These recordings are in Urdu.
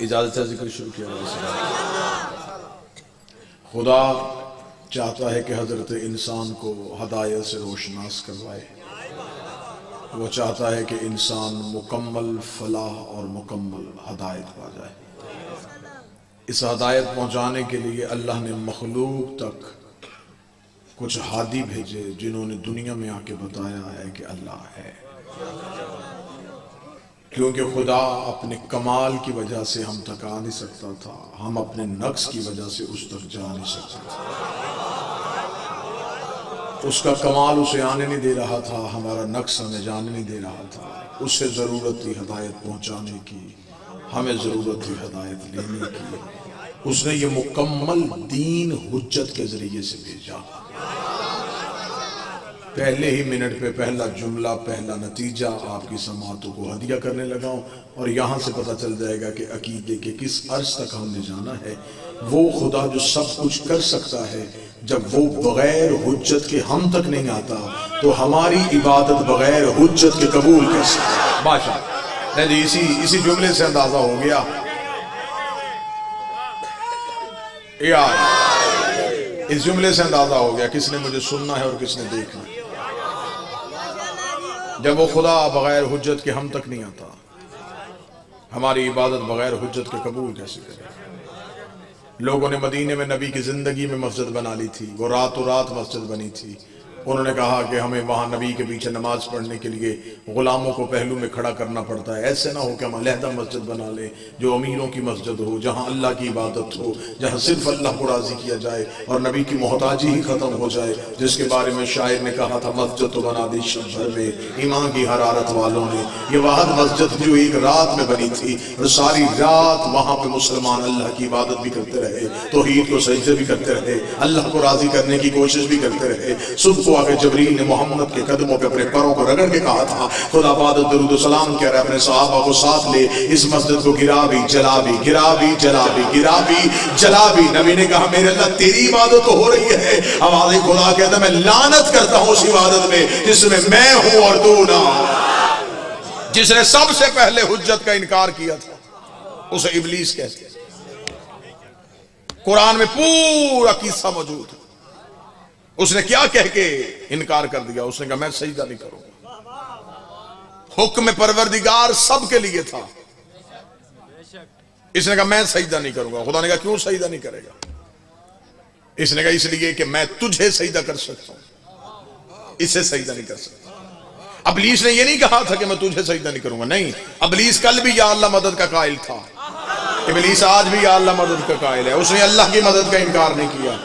اجازت ہے ذکر شروع کیا جائے؟ خدا چاہتا ہے کہ حضرت انسان کو ہدایت سے روشناس کروائے. وہ چاہتا ہے کہ انسان مکمل فلاح اور مکمل ہدایت پا جائے. اس ہدایت پہنچانے کے لیے اللہ نے مخلوق تک کچھ ہادی بھیجے جنہوں نے دنیا میں آ کے بتایا ہے کہ اللہ ہے. کیونکہ خدا اپنے کمال کی وجہ سے ہم تک آ نہیں سکتا تھا، ہم اپنے نقص کی وجہ سے اس تک جا نہیں سکتے تھے. اس کا کمال اسے آنے نہیں دے رہا تھا، ہمارا نقص ہمیں جانے نہیں دے رہا تھا. اس سے ضرورت تھی ہدایت پہنچانے کی، ہمیں ضرورت تھی ہدایت لینے کی. اس نے یہ مکمل دین حجت کے ذریعے سے بھیجا. پہلے ہی منٹ پہ پہلا جملہ، پہلا نتیجہ آپ کی سماعتوں کو ہدیہ کرنے لگا ہوں، اور یہاں سے پتہ چل جائے گا کہ عقیدے کے کس عرص تک ہم نے جانا ہے. وہ خدا جو سب کچھ کر سکتا ہے، جب وہ بغیر حجت کے ہم تک نہیں آتا تو ہماری عبادت بغیر حجت کے قبول کیسے؟ بادشاہ نہیں جی، اسی جملے سے اندازہ ہو گیا. اس جملے سے اندازہ ہو گیا کس نے مجھے سننا ہے اور کس نے دیکھنا ہے. جب وہ خدا بغیر حجت کے ہم تک نہیں آتا، ہماری عبادت بغیر حجت کے قبول کیسے کرے؟ لوگوں نے مدینے میں نبی کی زندگی میں مسجد بنا لی تھی، وہ راتوں رات مسجد بنی تھی. انہوں نے کہا کہ ہمیں وہاں نبی کے پیچھے نماز پڑھنے کے لیے غلاموں کو پہلو میں کھڑا کرنا پڑتا ہے. ایسے نہ ہو کہ ہم علیحدہ مسجد بنا لیں جو امیروں کی مسجد ہو، جہاں اللہ کی عبادت ہو، جہاں صرف اللہ کو راضی کیا جائے اور نبی کی محتاجی ہی ختم ہو جائے، جس کے بارے میں شاعر نے کہا تھا مسجد تو بنا دی شب بھر میں ایمان کی حرارت والوں نے. یہ واحد مسجد جو ایک رات میں بنی تھی اور ساری رات وہاں پہ مسلمان اللہ کی عبادت بھی کرتے رہے، توحید کو سجدے بھی کرتے رہے، اللہ کو راضی کرنے کی کوشش بھی کرتے رہے. صبح کو آگے جبریل نے محمد کے قدموں پہ اپنے پیروں کو رگڑ کے کہا تھا خدا عبادت درود و سلام کہہ رہا ہے اپنے صحابہ کو ساتھ لے، اس مسجد کو گرا بھی جلا بھی، گرا بھی جلا بھی، گرا بھی جلا بھی. نبی نے کہا میرے اللہ تیری عبادت تو ہو رہی ہے. آواز خدا کہتا ہے میں لعنت کرتا ہوں اس عبادت میں جس میں میں ہوں اور تو نہ. جس نے سب سے پہلے حجت کا انکار کیا تھا اسے ابلیس کہتے ہیں. قرآن میں پورا قصہ موجود ہے. اس نے کیا کہہ کے انکار کر دیا؟ اس نے کہا میں سجدہ نہیں کروں گا. حکم پروردگار سب کے لیے تھا. اس نے کہا میں سجدہ نہیں کروں گا. خدا نے کہا کیوں سجدہ نہیں کرے گا؟ اس نے کہا اس لیے کہ میں تجھے سجدہ کر سکتا ہوں، اسے سجدہ نہیں کر سکتا. ابلیس نے یہ نہیں کہا تھا کہ میں تجھے سجدہ نہیں کروں گا، نہیں. ابلیس کل بھی یا اللہ مدد کا قائل تھا، ابلیس آج بھی یا اللہ مدد کا قائل ہے. اس نے اللہ کی مدد کا انکار نہیں کیا،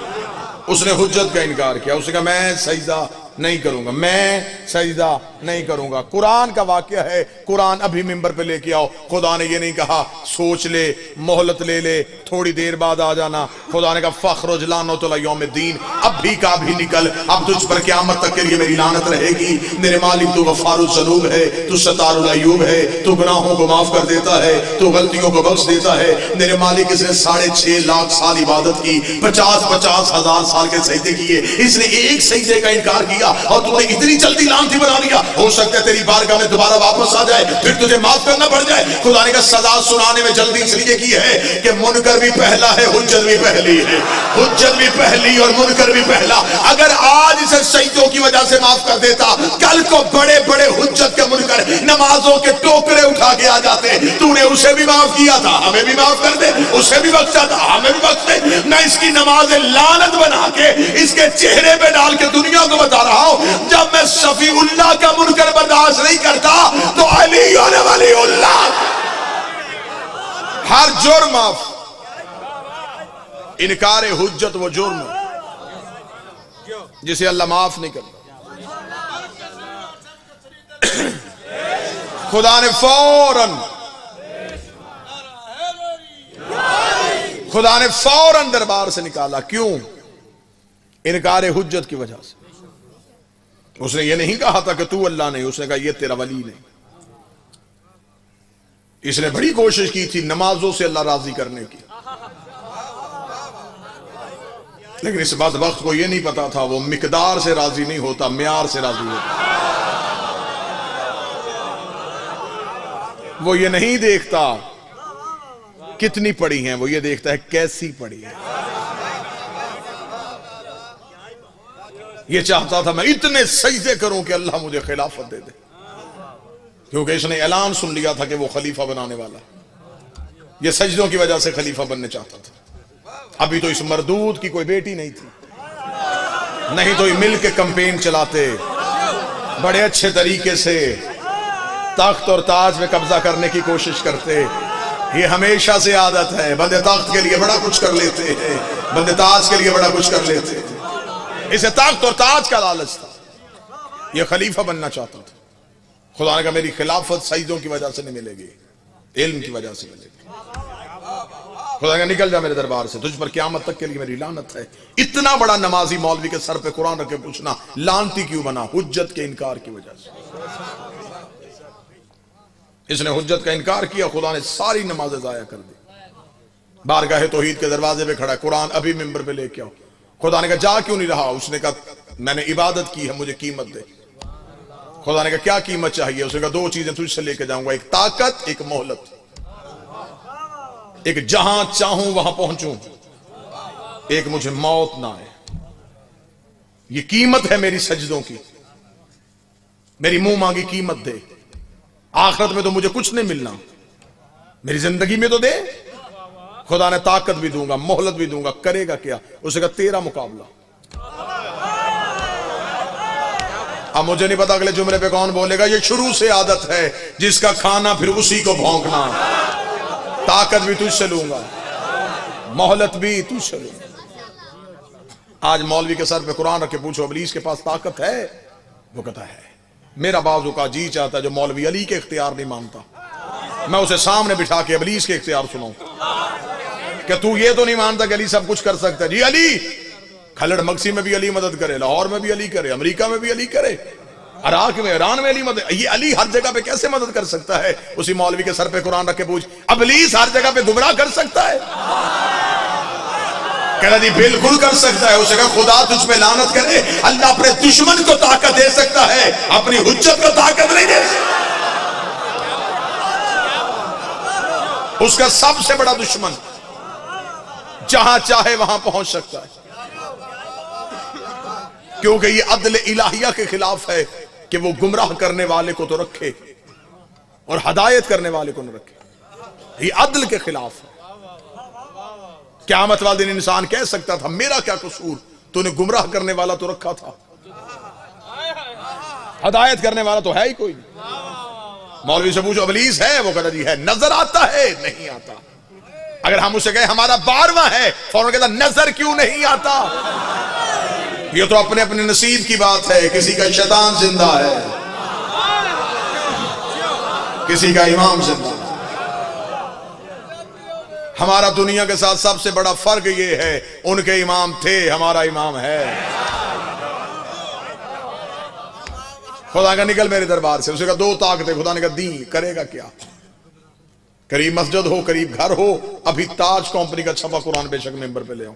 اس نے حجت کا انکار کیا. اس نے کہا میں سجدہ نہیں کروں گا، میں سجدہ نہیں کروں گا. قرآن کا واقعہ ہے، قرآن ابھی ممبر پہ لے کے آؤ. خدا نے یہ نہیں کہا سوچ لے، مہلت لے لے، تھوڑی دیر بعد آ جانا. خدا نے کہا فخرج لعنت اللہ یوم الدین، اب بھی کا بھی نکل، اب تجھ پر قیامت تک کے لیے میری لعنت رہے گی. میرے مالک تو غفار الذنوب ہے، تو ستار العیوب ہے، تو گناہوں کو معاف کر دیتا ہے، تو غلطیوں کو بخش دیتا ہے. میرے مالک اس نے 6.5 لاکھ سال عبادت کی، 50 ہزار سال کے سجدے کیے، اس نے ایک سجدے کا انکار کیا اور تو نے اتنی جلدی لعنتی بنا لیا. ہو سکتا ہے تیری بارگاہ میں دوبارہ واپس آ جائے، پھر تجھے معاف کرنا پڑ جائے. خدا نے کہا سزا سنانے میں جلدی اس لیے کی ہے کہ منکر بھی پہلا ہے، حجت بھی پہلی ہے. حجت بھی پہلی اور منکر بھی پہلا. اگر آج اسے سجدوں کی وجہ سے معاف کر دیتا، کل کو بڑے بڑے حجت کے منکر نمازوں کے ٹوکرے اٹھا کے آ جاتے. تو نے اسے بھی معاف کیا تھا، ہمیں بھی معاف کر دے. اسے بھی بخشا تھا، ہمیں بھی بخش دے. میں اس کی نماز لعنت بنا کے اس کے چہرے پہ ڈال کے دنیا کو بتا رہا ہوں جب میں شفیع اللہ کا منکر برداشت نہیں کرتا تو علی ولی اللہ ہر جرم معاف. انکار حجت وہ جرم ہے جسے اللہ معاف نہیں کرتا. خدا نے فوراً دربار سے نکالا. کیوں؟ انکار حجت کی وجہ سے. اس نے یہ نہیں کہا تھا کہ تو اللہ نہیں، اس نے کہا یہ تیرا ولی نہیں. اس نے بڑی کوشش کی تھی نمازوں سے اللہ راضی کرنے کی، لیکن اس بات وقت کو یہ نہیں پتا تھا وہ مقدار سے راضی نہیں ہوتا، معیار سے راضی ہوتا. وہ یہ نہیں دیکھتا کتنی پڑھی ہیں، وہ یہ دیکھتا ہے کیسی پڑھی ہے۔ یہ چاہتا تھا میں اتنے سجدے کروں کہ اللہ مجھے خلافت دے دے، کیونکہ اس نے اعلان سن لیا تھا کہ وہ خلیفہ بنانے والا۔ یہ سجدوں کی وجہ سے خلیفہ بننے چاہتا تھا۔ ابھی تو اس مردود کی کوئی بیٹی نہیں تھی، نہیں تو یہ مل کے کمپین چلاتے، بڑے اچھے طریقے سے تخت اور تاج میں قبضہ کرنے کی کوشش کرتے۔ یہ ہمیشہ سے عادت ہے، بندے تخت کے لیے بڑا کچھ کر لیتے ہیں، بندے تاج کے لیے بڑا کچھ کر لیتے ہیں۔ اسے تخت اور تاج کا لالچ تھا، یہ خلیفہ بننا چاہتا تھا۔ خدا نے کہا میری خلافت سجدوں کی وجہ سے نہیں ملے گی، علم کی وجہ سے ملے گی۔ خدا نے کہا نکل جا میرے دربار سے، تجھ پر قیامت تک کے لیے میری لعنت ہے۔ اتنا بڑا نمازی مولوی کے سر پہ قرآن رکھ کے پوچھنا لعنتی کیوں بنا؟ حجت کے انکار کی وجہ سے۔ اس نے حجت کا انکار کیا، خدا نے ساری نمازیں ضائع کر دی۔ بارگاہ توحید کے دروازے پہ کھڑا ہے، قرآن ابھی ممبر پہ لے کے آؤ۔ خدا نے کہا جا کیوں نہیں رہا؟ اس نے کہا میں نے عبادت کی ہے، مجھے قیمت دے۔ خدا نے کہا کیا قیمت چاہیے؟ اس نے کہا دو چیزیں تجھ سے لے کے جاؤں گا، ایک طاقت، ایک مہلت، ایک جہاں چاہوں وہاں پہنچوں، ایک مجھے موت نہ آئے۔ یہ قیمت ہے میری سجدوں کی، میری منہ مانگی قیمت دے۔ آخرت میں تو مجھے کچھ نہیں ملنا، میری زندگی میں تو دے۔ خدا نے طاقت بھی دوں گا، مہلت بھی دوں گا، کرے گا کیا؟ اسے کہا تیرا مقابلہ۔ اب مجھے نہیں پتا اگلے جملے پہ کون بولے گا، یہ شروع سے عادت ہے جس کا کھانا پھر اسی کو بھونکنا۔ طاقت بھی تجھ سے لوں گا، مہلت بھی تجھ سے لوں گا۔ آج مولوی کے سر پہ قرآن رکھ کے پوچھو ابلیس کے پاس طاقت ہے؟ وہ کہتا ہے۔ میرا بازو کا جی چاہتا ہے جو مولوی علی کے اختیار نہیں مانتا، میں اسے سامنے بٹھا کے ابلیس کے اختیار سناؤں کہ تو یہ تو نہیں مانتا کہ علی سب کچھ کر سکتا ہے؟ جی علی، کھلڑ مگسی میں بھی علی مدد کرے، لاہور میں بھی علی کرے، امریکہ میں بھی علی کرے، عراق میں، ایران میں علی مدد، یہ علی ہر جگہ پہ کیسے مدد کر سکتا ہے؟ اسی مولوی کے سر پہ قرآن رکھ کے پوچھ ابلیس ہر جگہ پہ گمراہ کر سکتا ہے؟ کہنا جی بالکل کر سکتا ہے۔ اسے کہا خدا تجھ پہ لعنت کرے، اللہ اپنے دشمن کو طاقت دے سکتا ہے، اپنی حجت کو طاقت نہیں دے سکتا۔ اس کا سب سے بڑا دشمن جہاں چاہے وہاں پہنچ سکتا ہے، کیونکہ یہ عدل الہیہ کے خلاف ہے کہ وہ گمراہ کرنے والے کو تو رکھے اور ہدایت کرنے والے کو نہ رکھے۔ یہ عدل کے خلاف ہے۔ قیامت والے دن انسان کہہ سکتا تھا میرا کیا قصور، تو نے گمراہ کرنے والا تو رکھا تھا، ہدایت کرنے والا تو ہے ہی کوئی نہیں۔ مولوی سے پوچھو ابلیس ہے؟ وہ کہتا جی ہے۔ نظر آتا ہے؟ نہیں آتا۔ اگر ہم اسے کہیں ہمارا 12واں ہے، فوراً کہتا نظر کیوں نہیں آتا؟ یہ تو اپنے اپنے نصیب کی بات ہے، کسی کا شیطان زندہ ہے، کسی کا امام زندہ ہے۔ ہمارا دنیا کے ساتھ سب سے بڑا فرق یہ ہے ان کے امام تھے، ہمارا امام ہے۔ خدا کا نکل میرے دربار سے۔ اسے کہا دو طاقتیں، خدا نے کہا دیں، کرے گا کیا؟ قریب مسجد ہو، قریب گھر ہو، ابھی تاج کمپنی کا چھپا قرآن بے شک ممبر پہ لے آؤں،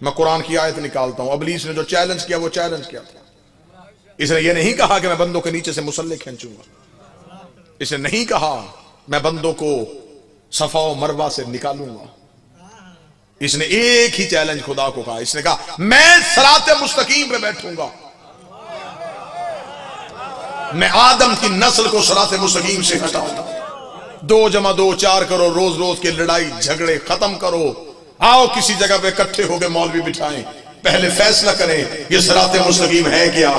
میں قرآن کی آیت نکالتا ہوں۔ ابلیس نے جو چیلنج کیا وہ چیلنج کیا تھا۔ اس نے یہ نہیں کہا کہ میں بندوں کے نیچے سے مسلح کھینچوں گا، اس نے نہیں کہا میں بندوں کو صفا و مروہ سے نکالوں گا۔ اس نے ایک ہی چیلنج خدا کو کہا، اس نے کہا میں صراط مستقیم پہ بیٹھوں گا، میں آدم کی نسل کو صراط مستقیم سے ہٹاؤں گا۔ 2 + 2 4 کرو، روز روز کے لڑائی جھگڑے ختم کرو، آؤ کسی جگہ پہ اکٹھے ہو کے مولوی بٹھائیں، پہلے فیصلہ کریں یہ صراط مستقیم ہے کیا۔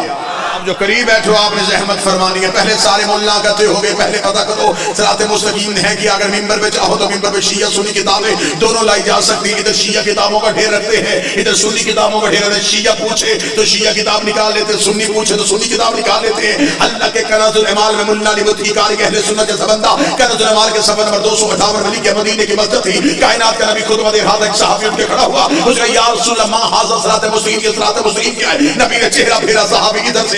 اب جو قریب بیٹھو آپ نے زحمت فرمانی ہے، پہلے سارے ملا اکٹھے ہو گئے، پہلے پتہ کرو صراط مستقیم ہے کیا۔ اگر ممبر پہ چاہو تو ممبر پہ شیعہ سنی کتابیں دونوں لائی جا سکتی ہیں، ادھر شیعہ کتابوں کا ڈھیر رکھتے ہیں، ادھر سنی کتابوں کا ڈھیر رکھتے ہیں۔ شیعہ پوچھے تو شیعہ کتاب نکال لیتے، سنی پوچھے تو سنی کتاب نکال لیتے ہیں۔ اللہ کے کنز العمال میں ملا علی مدعی قاری اہل سنت جیسا بندہ، کنز العمال کے صفحہ نمبر 258 میں لکھا مدینے کی مسجد تھی، کائنات کا نبی خطبہ دے رہا تھا، ایک صحابی اٹھ کے کھڑا ہوا، اس نے یا رسول اللہ ما ھذا صراط مستقیم، یہ صراط مستقیم کیا ہے؟ نبی نے چہرہ پھیرا، صحابی ادھر سے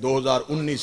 2019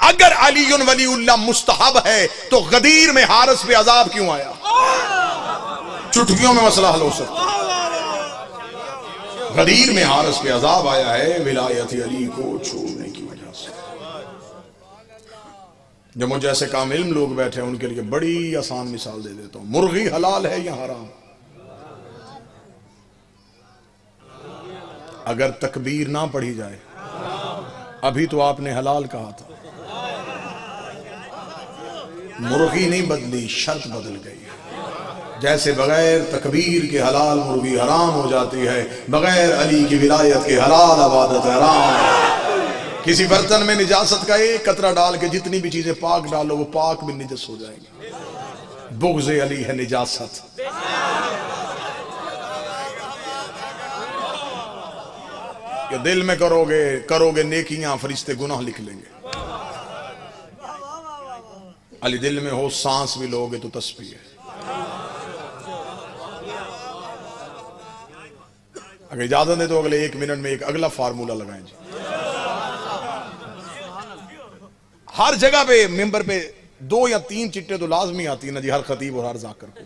اگر علی ولی اللہ مستحب ہے تو غدیر میں حارث پہ عذاب کیوں آیا؟ چٹکیوں میں مسئلہ حل ہو سکتا ہے۔ غدیر میں حارث پہ عذاب آیا ہے ولایت علی کو چھوڑنے کی وجہ سے۔ جو مجھ جیسے کام علم لوگ بیٹھے ہیں ان کے لیے بڑی آسان مثال دے دیتا ہوں۔ مرغی حلال ہے یا حرام؟ اگر تکبیر نہ پڑھی جائے، ابھی تو آپ نے حلال کہا تھا، مرغی نہیں بدلی، شرط بدل گئی ہے۔ جیسے بغیر تکبیر کے حلال مرغی حرام ہو جاتی ہے، بغیر علی کی ولایت کے حلال عبادت حرام ہے۔ کسی برتن میں نجاست کا ایک قطرہ ڈال کے جتنی بھی چیزیں پاک ڈالو وہ پاک بھی نجس ہو جائیں گی۔ بغض علی ہے نجاست۔ کہ دل میں کرو گے نیکیاں، فرشتے گناہ لکھ لیں گے۔ علی دل میں ہو، سانس بھی لوگے تو تسبیح ہے۔ اگر اجازت دے تو اگلے 1 منٹ میں ایک اگلا فارمولہ لگائیں جی۔ ہر جگہ پہ ممبر پہ 2 یا 3 چٹے تو لازمی آتی نا جی، ہر خطیب اور ہر ذاکر کو،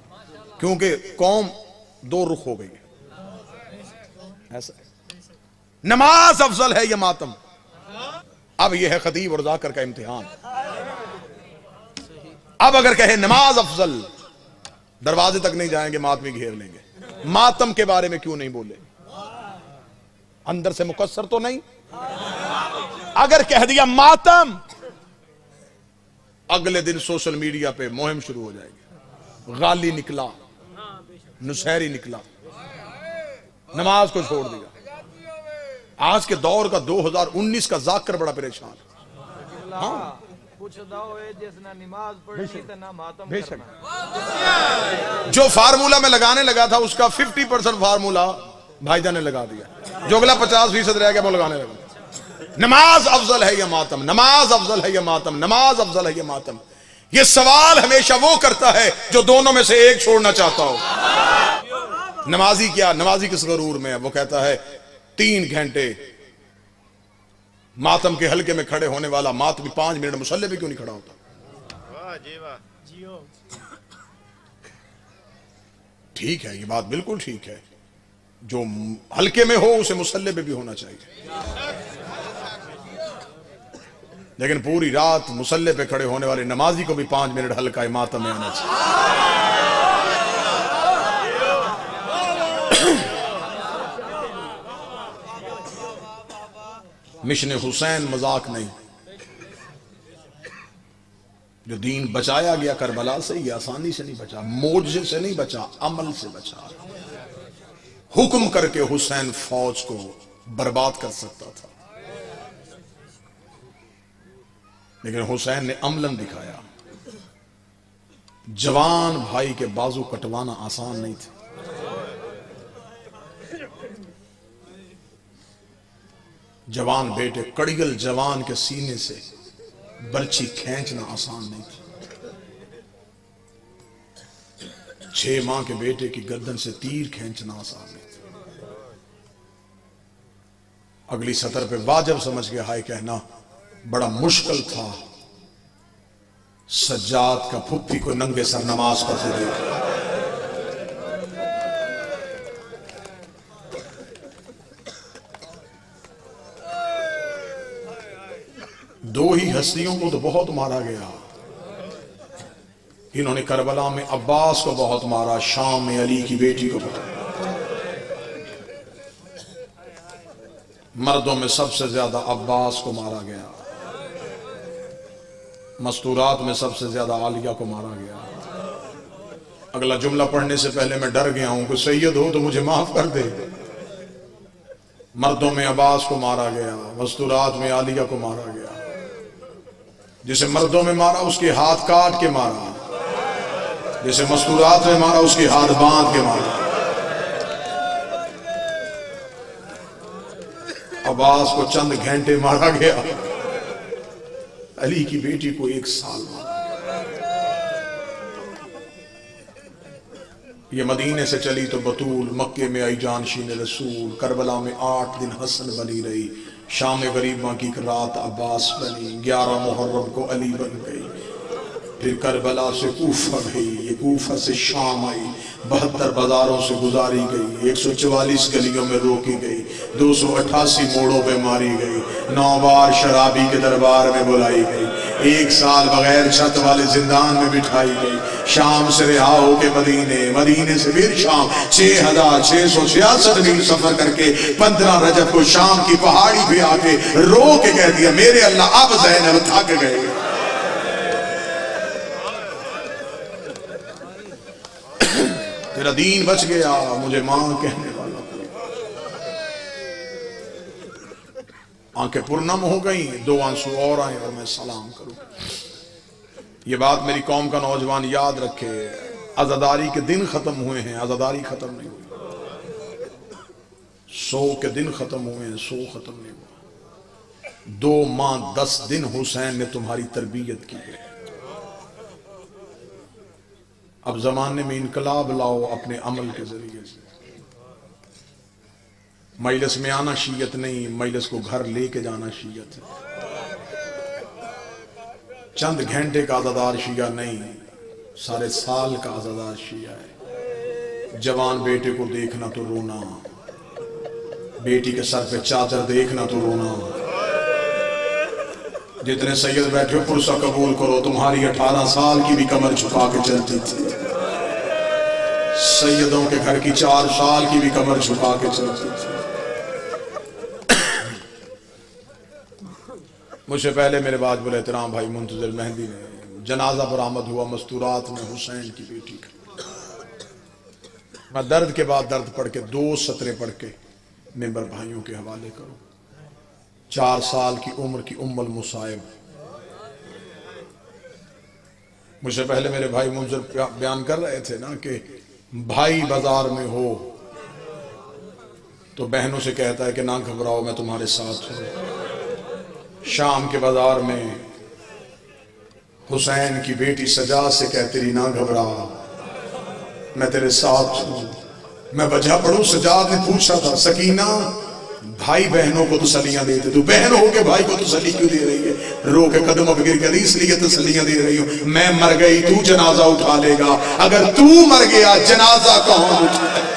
کیونکہ قوم 2 رخ ہو گئی ہے۔ ایسا ہے، نماز افضل ہے یا ماتم؟ اب یہ ہے خطیب اور ذاکر کا امتحان۔ اب اگر کہے نماز افضل، دروازے تک نہیں جائیں گے، ماتمی گھیر لیں گے۔ ماتم کے بارے میں کیوں نہیں بولے؟ اندر سے مقصر تو نہیں؟ اگر کہہ دیا ماتم، اگلے دن سوشل میڈیا پہ مہم شروع ہو جائے گی، غالی نکلا، نصیری نکلا، نماز کو چھوڑ دیا۔ آج کے دور کا 2019 کا ذاکر بڑا پریشان ہے۔ ہاں جو فارمولہ میں لگانے لگا تھا اس کا 50% فارمولہ بھائی جان نے لگا دیا، جو اگلا 50% رہ گیا وہ لگانے لگا۔ نماز افضل ہے یا ماتم؟ نماز افضل ہے یا ماتم؟ نماز افضل ہے یا ماتم؟ یہ سوال ہمیشہ وہ کرتا ہے جو دونوں میں سے ایک چھوڑنا چاہتا ہو۔ نمازی کیا، نمازی کس غرور میں ہے؟ وہ کہتا ہے 3 گھنٹے ماتم کے حلقے میں کھڑے ہونے والا ماتمی 5 منٹ مصلی پہ کیوں نہیں کھڑا ہوتا؟ ٹھیک ہے، یہ بات بالکل ٹھیک ہے، جو حلقے میں ہو اسے مصلی پہ بھی ہونا چاہیے، لیکن پوری رات مصلی پہ کھڑے ہونے والے نمازی کو بھی 5 منٹ حلقہ ماتم میں آنا چاہیے۔ مشن حسین مذاق نہیں، جو دین بچایا گیا کربلا سے، یہ آسانی سے نہیں بچا، معجزے سے نہیں بچا، عمل سے بچا۔ حکم کر کے حسین فوج کو برباد کر سکتا تھا، لیکن حسین نے عملاً دکھایا۔ جوان بھائی کے بازو کٹوانا آسان نہیں تھا، جوان بیٹے، کڑگل جوان کے سینے سے برچھی کھینچنا آسان نہیں تھا، 6 ماہ کے بیٹے کی گردن سے تیر کھینچنا آسان نہیں تھا۔ اگلی سطر پہ واجب سمجھ کے ہائے کہنا بڑا مشکل تھا، سجاد کا پھپھی کو ننگے سر نماز پڑھتے دیکھا۔ دو ہی ہستیوں کو تو بہت مارا گیا، انہوں نے کربلا میں عباس کو بہت مارا، شام میں علی کی بیٹی کو بہت مارا۔ مردوں میں سب سے زیادہ عباس کو مارا گیا، مستورات میں سب سے زیادہ عالیہ کو مارا گیا۔ اگلا جملہ پڑھنے سے پہلے میں ڈر گیا ہوں کہ سید ہو تو مجھے معاف کر دے۔ مردوں میں عباس کو مارا گیا، مستورات میں عالیہ کو مارا گیا۔ جسے مردوں میں مارا اس کے ہاتھ کاٹ کے مارا، جسے مستورات میں مارا اس کے ہاتھ باندھ کے مارا۔ عباس کو چند گھنٹے مارا گیا، علی کی بیٹی کو 1 سال مارا۔ یہ مدینے سے چلی تو بطول، مکے میں آئی جانشین رسول، کربلا میں 8 دن حسن بنی رہی، شام غریباں کی رات عباس بنی، 11 محرم کو علی بن گئی، پھر کربلا سے کوفہ گئی، یہ کوفہ سے شام آئی، 72 بازاروں سے گزاری گئی، 144 گلیوں میں روکی گئی، 288 موڑوں پہ ماری گئی، 9 بار شرابی کے دربار میں بلائی گئی، 1 سال بغیر چھت والے زندان میں بٹھائی گئی، شام سے رہا ہو کے مدینے سے پھر شام، 6666 میل سفر کر کے 15 رجب کو شام کی پہاڑی پہ آ کے رو کے کہہ دیا میرے اللہ اب زینب تھک گئے۔ تیرا دین بچ گیا، مجھے ماں کہنے والا کوئی۔ آنکھیں پرنم ہو گئیں، 2 آنسو اور آئیں اور میں سلام کروں۔ یہ بات میری قوم کا نوجوان یاد رکھے، عزاداری کے دن ختم ہوئے ہیں، عزاداری ختم نہیں ہوئی۔ 100 کے دن ختم ہوئے ہیں، 100 ختم نہیں ہوا۔ 2 ماہ 10 دن حسین نے تمہاری تربیت کی ہے۔ اب زمانے میں انقلاب لاؤ اپنے عمل کے ذریعے سے۔ مجلس میں آنا شیعت نہیں، مجلس کو گھر لے کے جانا شیعت ہے۔ چند گھنٹے کا عزادار شیعہ نہیں، سارے سال کا عزادار شیعہ ہے۔ جوان بیٹے کو دیکھنا تو رونا، بیٹی کے سر پہ چادر دیکھنا تو رونا۔ جتنے سید بیٹھے پرسہ قبول کرو، تمہاری 18 سال کی بھی کمر جھکا کے چلتی تھی، سیدوں کے گھر کی 4 سال کی بھی کمر جھکا کے چلتی تھی۔ مجھ سے پہلے میرے واجب الاحترام بھائی منتظر مہندی نے جنازہ برآمد ہوا مستورات میں حسین کی بیٹی کا۔ میں درد کے بعد درد پڑھ کے 2 سطریں پڑھ کے ممبر بھائیوں کے حوالے کروں۔ 4 سال کی عمر کی المصائب، مجھ سے پہلے میرے بھائی منظر بیان کر رہے تھے نا کہ بھائی بازار میں ہو تو بہنوں سے کہتا ہے کہ نہ گھبراؤ میں تمہارے ساتھ ہوں۔ شام کے بازار میں حسین کی بیٹی سجاد سے کہتی رہی نہ گھبرا میں تیرے ساتھ ہوں۔ میں وجہ پڑھوں، سجاد نے پوچھا تھا سکینہ بھائی بہنوں کو تسلیاں دیتے، تو بہن ہو کے بھائی کو تسلی کیوں دے رہی ہے؟ رو کے قدموں پہ گر کے اس لیے تسلیاں دے رہی ہوں، میں مر گئی تو جنازہ اٹھا لے گا، اگر تو مر گیا جنازہ کون اٹھائے؟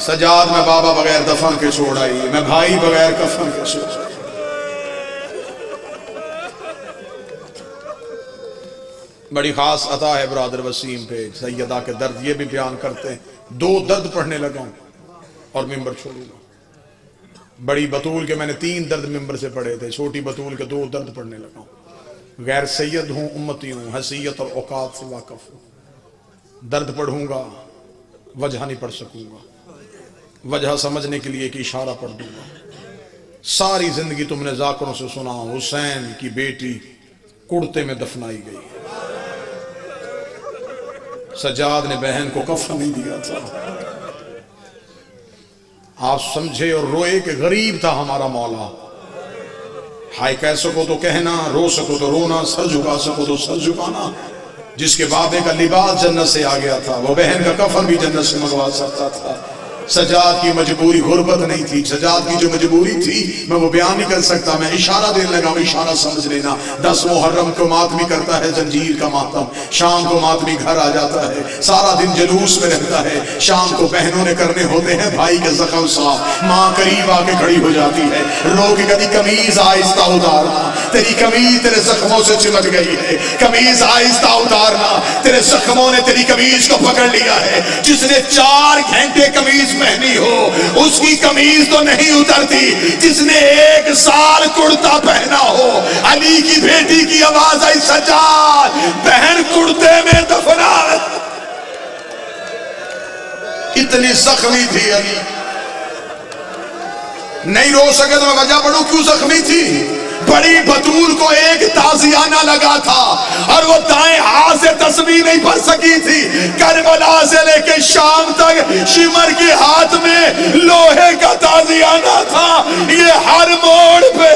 سجاد میں بابا بغیر دفن کے چھوڑ آئی، میں بھائی بغیر کفن کے چھوڑ آئی۔ بڑی خاص عطا ہے برادر وسیم پہ، سیدہ کے درد یہ بھی بیان کرتے ہیں۔ 2 درد پڑھنے لگا ہوں اور ممبر چھوڑوں گا۔ بڑی بطول کے میں نے 3 درد ممبر سے پڑھے تھے، چھوٹی بطول کے 2 درد پڑھنے لگا ہوں۔ غیر سید ہوں، امتی ہوں، حیثیت اور اوقات سے واقف ہوں۔ درد پڑھوں گا، وجہ نہیں پڑھ سکوں گا، وجہ سمجھنے کے لیے ایک اشارہ پڑھ دوں گا۔ ساری زندگی تم نے ذاکروں سے سنا حسین کی بیٹی کڑتے میں دفنائی گئی، سجاد نے بہن کو کفن نہیں دیا تھا۔ آپ سمجھے اور روئے کہ غریب تھا ہمارا مولا، ہائے کہہ سکو تو کہنا، رو سکو تو رونا، سر جھکا سکو تو سر جھکانا۔ جس کے بابے کا لباس جنت سے آ گیا تھا وہ بہن کا کفن بھی جنت سے منگوا سکتا تھا۔ سجاد کی مجبوری غربت نہیں تھی، سجاد کی جو مجبوری تھی میں وہ بیان نہیں کر سکتا، میں اشارہ دینے لگا ہوں، اشارہ سمجھ لینا۔ 10 محرم کو ماتمی کرتا ہے زنجیر کا ماتم، شام کو ماتمی گھر آ جاتا ہے، سارا دن جلوس میں رہتا ہے، شام کو بہنوں نے کرنے ہوتے ہیں بھائی کے زخم صاف، ماں قریب آ کے کھڑی ہو جاتی ہے، رو کے کہتی قمیض آہستہ اتارنا، تیری قمیض تیرے زخموں سے چمٹ گئی ہے، قمیض آہستہ اتارنا، تیرے زخموں نے تیری قمیض کو پکڑ لیا ہے۔ جس نے 4 گھنٹے قمیض پہنی ہو اس کی قمیض تو نہیں اترتی، جس نے 1 سال کرتا پہنا ہو۔ علی کی بیٹی کی آواز آئی سجاد بہن کرتے میں دفنا، اتنی زخمی تھی علی، نہیں رو سکے تو میں وجہ پڑھوں کیوں زخمی تھی؟ بڑی بطول کو ایک تازیانہ لگا تھا اور وہ دائیں ہاتھ سے تسبیح نہیں پڑھ سکی تھی، کربلا سے لے کے شام تک شمر کے ہاتھ میں لوہے کا تازیانہ تھا، یہ ہر موڑ پہ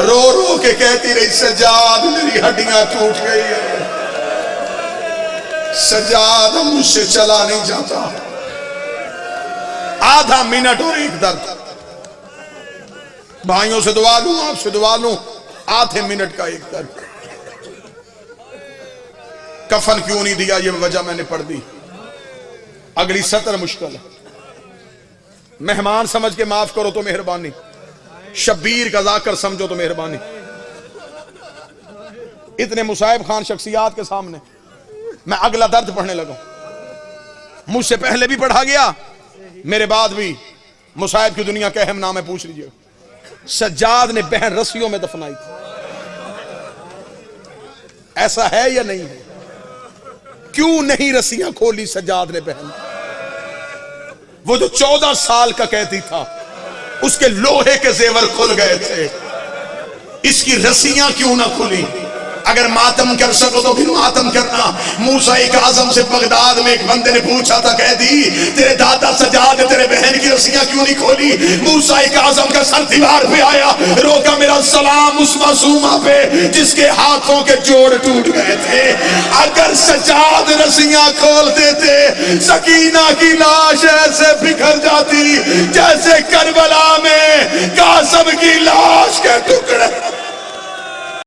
رو رو کے کہتی رہی سجاد میری ہڈیاں ٹوٹ گئی ہے، سجاد مجھ سے چلا نہیں جاتا، آدھا منٹ اور ایک درد. بھائیوں سے دعا لوں، آپ سے دعا لوں، آدھے منٹ کا ایک درد. کفن کیوں نہیں دیا، یہ وجہ میں نے پڑھ دی. اگلی سطر مشکل ہے. مہمان سمجھ کے معاف کرو تو مہربانی، شبیر کا ذاکر سمجھو تو مہربانی. اتنے مصائب خان شخصیات کے سامنے میں اگلا درد پڑھنے لگا. مجھ سے پہلے بھی پڑھا گیا، میرے بعد بھی. مصائب کی دنیا کا اہم نام ہے، پوچھ لیجئے. سجاد نے بہن رسیوں میں دفنائی تھی. ایسا ہے یا نہیں ہے؟ کیوں نہیں رسیاں کھولی سجاد نے بہن؟ وہ جو 14 سال کا قیدی تھا، اس کے لوہے کے زیور کھل گئے تھے، اس کی رسیاں کیوں نہ کھلی؟ اگر ماتم کر سکو تو پھر ماتم کرنا. موسیٰ اعظم سے بغداد میں ایک بندے نے پوچھا تھا، قیدی تیرے دادا سجاد تیرے بہن کی رسیاں کیوں نہیں کھولی؟ موسیٰ اعظم کا سر دیوار پہ آیا، روکا میرا سلام اس معصومہ پہ جس کے ہاتھوں کے جوڑ ٹوٹ گئے تھے. اگر سجاد رسیاں کھول دیتے، سکینہ کی لاش ایسے بکھر جاتی جیسے کربلا میں قاسم کی لاش کے ٹکڑے.